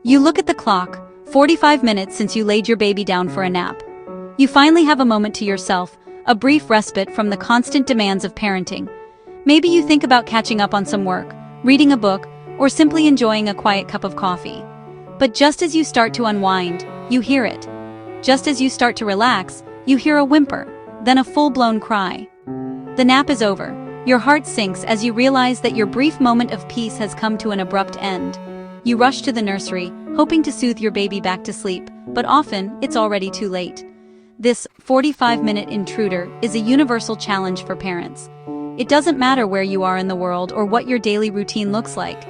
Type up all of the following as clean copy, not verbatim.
You look at the clock, 45 minutes since you laid your baby down for a nap. You finally have a moment to yourself, a brief respite from the constant demands of parenting. Maybe you think about catching up on some work, reading a book, or simply enjoying a quiet cup of coffee. But just as you start to unwind, you hear it. Just as you start to relax, you hear a whimper, then a full-blown cry. The nap is over. Your heart sinks as you realize that your brief moment of peace has come to an abrupt end. You rush to the nursery, hoping to soothe your baby back to sleep, but often it's already too late. This 45-minute intruder is a universal challenge for parents. It doesn't matter where you are in the world or what your daily routine looks like.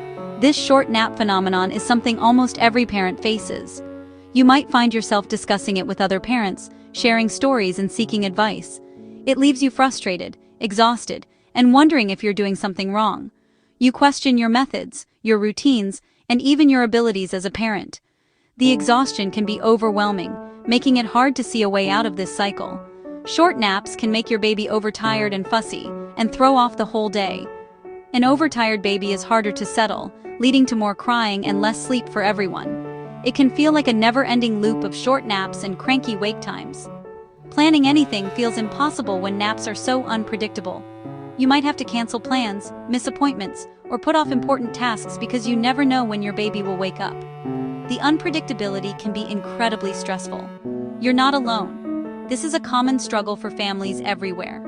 This short nap phenomenon is something almost every parent faces. You might find yourself discussing it with other parents, sharing stories and seeking advice. It leaves you frustrated, exhausted, and wondering if you're doing something wrong. You question your methods, your routines, and even your abilities as a parent. The exhaustion can be overwhelming, making it hard to see a way out of this cycle. Short naps can make your baby overtired and fussy, and throw off the whole day. An overtired baby is harder to settle, leading to more crying and less sleep for everyone. It can feel like a never-ending loop of short naps and cranky wake times. Planning anything feels impossible when naps are so unpredictable. You might have to cancel plans, miss appointments, or put off important tasks because you never know when your baby will wake up. The unpredictability can be incredibly stressful. You're not alone. This is a common struggle for families everywhere.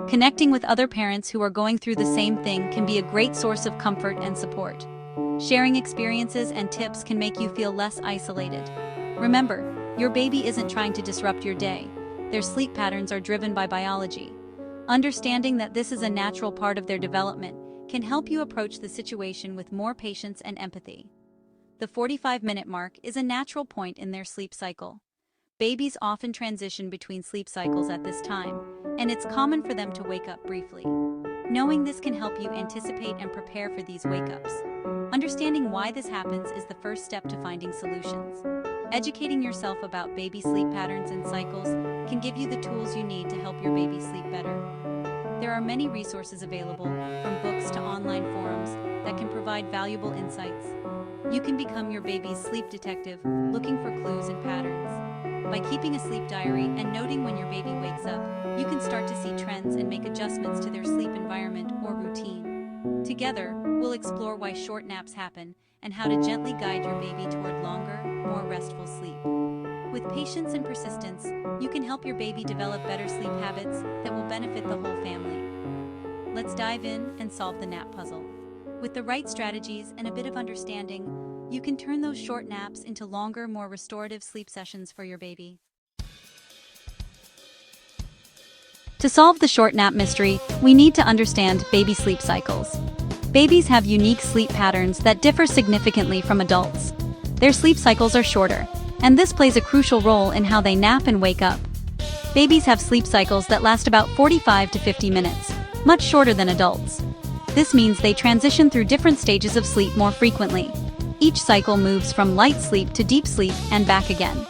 Connecting with other parents who are going through the same thing can be a great source of comfort and support. Sharing experiences and tips can make you feel less isolated. Remember, your baby isn't trying to disrupt your day. Their sleep patterns are driven by biology. Understanding that this is a natural part of their development can help you approach the situation with more patience and empathy. The 45-minute mark is a natural point in their sleep cycle. Babies often transition between sleep cycles at this time, and it's common for them to wake up briefly. Knowing this can help you anticipate and prepare for these wake-ups. Understanding why this happens is the first step to finding solutions. Educating yourself about baby sleep patterns and cycles can give you the tools you need to help your baby sleep better. There are many resources available, from books to online forums, that can provide valuable insights. You can become your baby's sleep detective, looking for clues and patterns. By keeping a sleep diary and noting when your baby wakes up, you can start to see trends and make adjustments to their sleep environment or routine. Together, we'll explore why short naps happen and how to gently guide your baby toward longer, more restful sleep. With patience and persistence, you can help your baby develop better sleep habits that will benefit the whole family. Let's dive in and solve the nap puzzle. With the right strategies and a bit of understanding, you can turn those short naps into longer, more restorative sleep sessions for your baby. To solve the short nap mystery, we need to understand baby sleep cycles. Babies have unique sleep patterns that differ significantly from adults. Their sleep cycles are shorter, and this plays a crucial role in how they nap and wake up. Babies have sleep cycles that last about 45 to 50 minutes, much shorter than adults. This means they transition through different stages of sleep more frequently. Each cycle moves from light sleep to deep sleep and back again.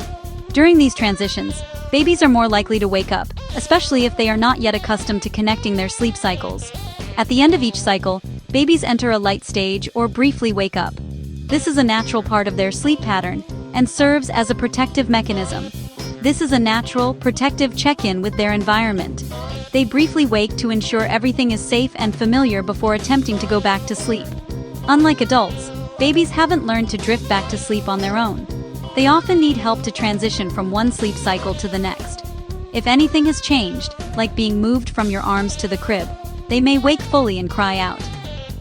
During these transitions, babies are more likely to wake up, especially if they are not yet accustomed to connecting their sleep cycles. At the end of each cycle, babies enter a light stage or briefly wake up. This is a natural part of their sleep pattern and serves as a protective mechanism. This is a natural, protective check-in with their environment. They briefly wake to ensure everything is safe and familiar before attempting to go back to sleep. Unlike adults, babies haven't learned to drift back to sleep on their own. They often need help to transition from one sleep cycle to the next. If anything has changed, like being moved from your arms to the crib, they may wake fully and cry out.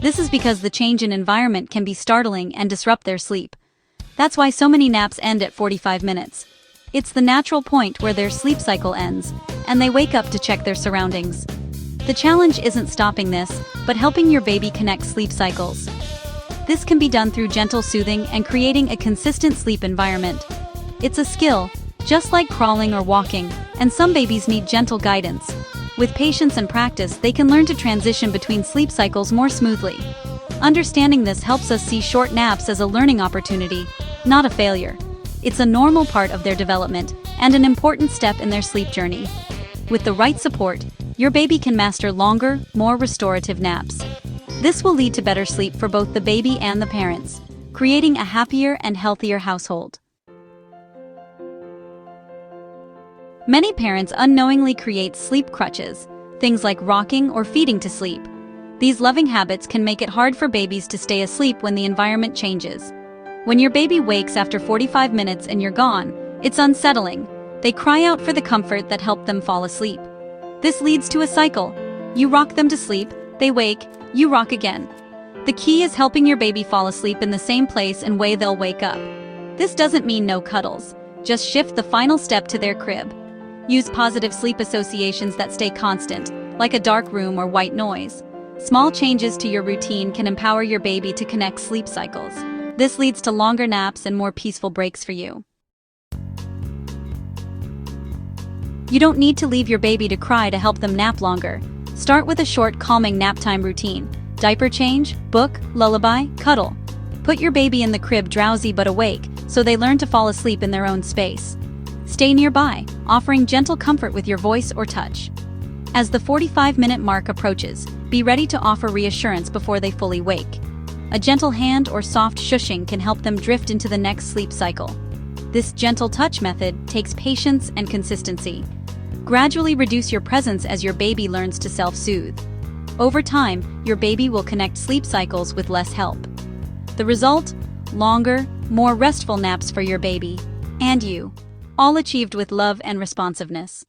This is because the change in environment can be startling and disrupt their sleep. That's why so many naps end at 45 minutes. It's the natural point where their sleep cycle ends, and they wake up to check their surroundings. The challenge isn't stopping this, but helping your baby connect sleep cycles. This can be done through gentle soothing and creating a consistent sleep environment. It's a skill, just like crawling or walking, and some babies need gentle guidance. With patience and practice, they can learn to transition between sleep cycles more smoothly. Understanding this helps us see short naps as a learning opportunity, not a failure. It's a normal part of their development and an important step in their sleep journey. With the right support, your baby can master longer, more restorative naps. This will lead to better sleep for both the baby and the parents, creating a happier and healthier household. Many parents unknowingly create sleep crutches, things like rocking or feeding to sleep. These loving habits can make it hard for babies to stay asleep when the environment changes. When your baby wakes after 45 minutes and you're gone, it's unsettling. They cry out for the comfort that helped them fall asleep. This leads to a cycle. You rock them to sleep, they wake, you rock again. The key is helping your baby fall asleep in the same place and way they'll wake up. This doesn't mean no cuddles. Just shift the final step to their crib. Use positive sleep associations that stay constant, like a dark room or white noise. Small changes to your routine can empower your baby to connect sleep cycles. This leads to longer naps and more peaceful breaks for you. You don't need to leave your baby to cry to help them nap longer. Start with a short, calming nap time routine. Diaper change, book, lullaby, cuddle. Put your baby in the crib drowsy but awake, so they learn to fall asleep in their own space. Stay nearby, offering gentle comfort with your voice or touch. As the 45-minute mark approaches, be ready to offer reassurance before they fully wake. A gentle hand or soft shushing can help them drift into the next sleep cycle. This gentle touch method takes patience and consistency. Gradually reduce your presence as your baby learns to self-soothe. Over time, your baby will connect sleep cycles with less help. The result? Longer, more restful naps for your baby and you. All achieved with love and responsiveness.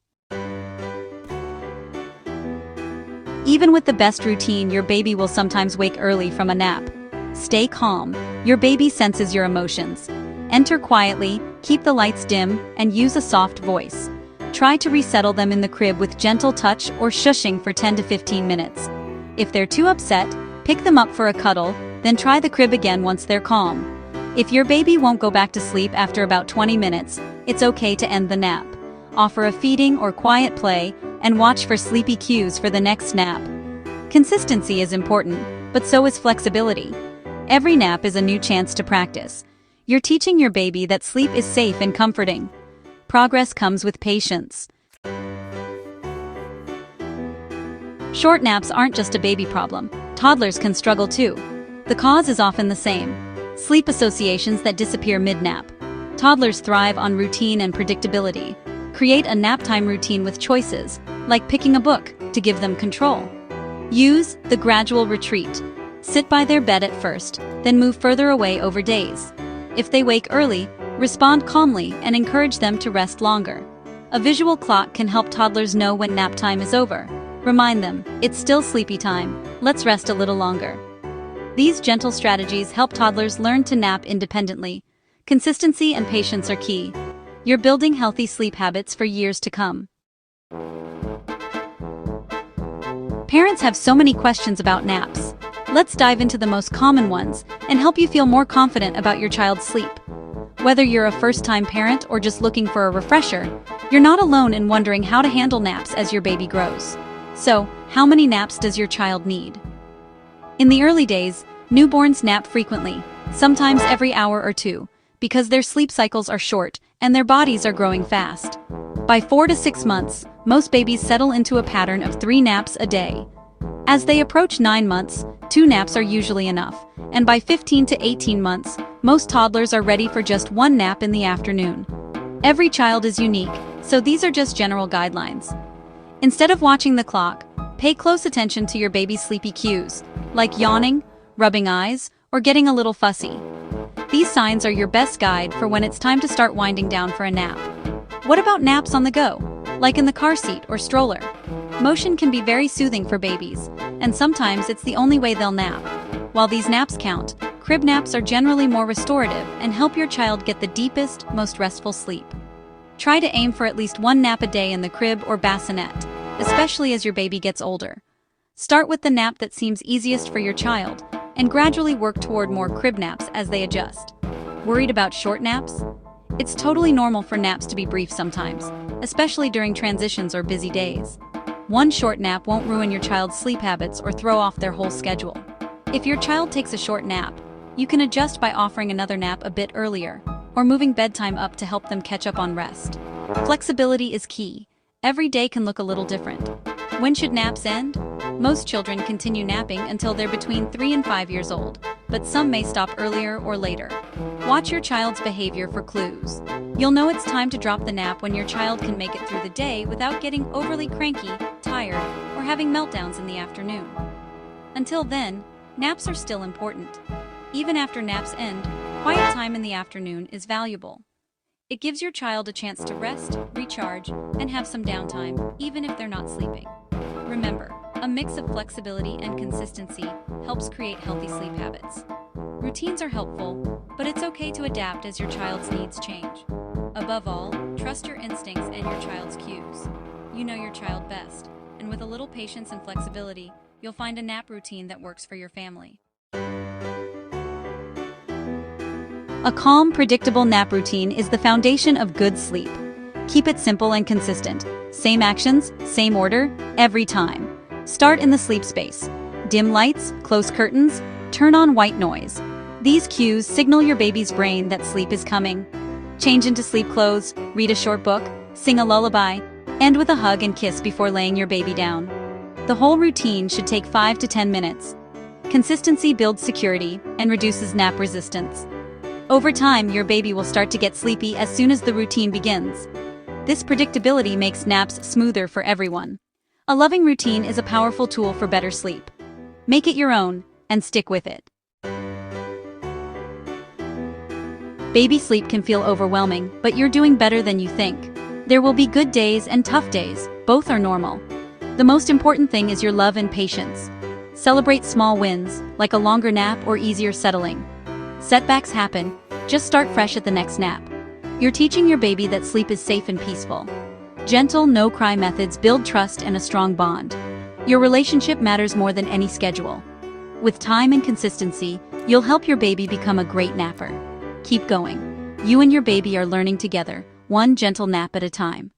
Even with the best routine, your baby will sometimes wake early from a nap. Stay calm. Your baby senses your emotions. Enter quietly, keep the lights dim, and use a soft voice. Try to resettle them in the crib with gentle touch or shushing for 10 to 15 minutes. If they're too upset, pick them up for a cuddle, then try the crib again once they're calm. If your baby won't go back to sleep after about 20 minutes, it's okay to end the nap. Offer a feeding or quiet play, and watch for sleepy cues for the next nap. Consistency is important, but so is flexibility. Every nap is a new chance to practice. You're teaching your baby that sleep is safe and comforting. Progress comes with patience. Short naps aren't just a baby problem. Toddlers can struggle too. The cause is often the same. Sleep associations that disappear mid-nap. Toddlers thrive on routine and predictability. Create a nap time routine with choices, like picking a book, to give them control. Use the gradual retreat. Sit by their bed at first, then move further away over days. If they wake early, respond calmly and encourage them to rest longer. A visual clock can help toddlers know when nap time is over. Remind them, it's still sleepy time, let's rest a little longer. These gentle strategies help toddlers learn to nap independently. Consistency and patience are key. You're building healthy sleep habits for years to come. Parents have so many questions about naps. Let's dive into the most common ones and help you feel more confident about your child's sleep. Whether you're a first-time parent or just looking for a refresher, you're not alone in wondering how to handle naps as your baby grows. So, how many naps does your child need? In the early days, newborns nap frequently, sometimes every hour or two, because their sleep cycles are short and their bodies are growing fast. By 4 to 6 months, most babies settle into a pattern of 3 naps a day. As they approach 9 months, 2 naps are usually enough, and by 15 to 18 months, most toddlers are ready for just 1 nap in the afternoon. Every child is unique, so these are just general guidelines. Instead of watching the clock, pay close attention to your baby's sleepy cues, like yawning, rubbing eyes, or getting a little fussy. These signs are your best guide for when it's time to start winding down for a nap. What about naps on the go, like in the car seat or stroller? Motion can be very soothing for babies, and sometimes it's the only way they'll nap. While these naps count, crib naps are generally more restorative and help your child get the deepest, most restful sleep. Try to aim for at least 1 nap a day in the crib or bassinet, especially as your baby gets older. Start with the nap that seems easiest for your child, and gradually work toward more crib naps as they adjust. Worried about short naps? It's totally normal for naps to be brief sometimes, especially during transitions or busy days. 1 short nap won't ruin your child's sleep habits or throw off their whole schedule. If your child takes a short nap, you can adjust by offering another nap a bit earlier, or moving bedtime up to help them catch up on rest. Flexibility is key. Every day can look a little different. When should naps end? Most children continue napping until they're between 3 and 5 years old, but some may stop earlier or later. Watch your child's behavior for clues. You'll know it's time to drop the nap when your child can make it through the day without getting overly cranky, tired, or having meltdowns in the afternoon. Until then, naps are still important. Even after naps end, quiet time in the afternoon is valuable. It gives your child a chance to rest, recharge, and have some downtime, even if they're not sleeping. Remember, a mix of flexibility and consistency helps create healthy sleep habits. Routines are helpful, but it's okay to adapt as your child's needs change. Above all, trust your instincts and your child's cues. You know your child best, and with a little patience and flexibility, you'll find a nap routine that works for your family. A calm, predictable nap routine is the foundation of good sleep. Keep it simple and consistent. Same actions, same order, every time. Start in the sleep space. Dim lights, close curtains, turn on white noise. These cues signal your baby's brain that sleep is coming. Change into sleep clothes, read a short book, sing a lullaby, end with a hug and kiss before laying your baby down. The whole routine should take 5 to 10 minutes. Consistency builds security and reduces nap resistance. Over time, your baby will start to get sleepy as soon as the routine begins. This predictability makes naps smoother for everyone. A loving routine is a powerful tool for better sleep. Make it your own, and stick with it. Baby sleep can feel overwhelming, but you're doing better than you think. There will be good days and tough days, both are normal. The most important thing is your love and patience. Celebrate small wins, like a longer nap or easier settling. Setbacks happen, just start fresh at the next nap. You're teaching your baby that sleep is safe and peaceful. Gentle, no-cry methods build trust and a strong bond. Your relationship matters more than any schedule. With time and consistency, you'll help your baby become a great napper. Keep going. You and your baby are learning together, one gentle nap at a time.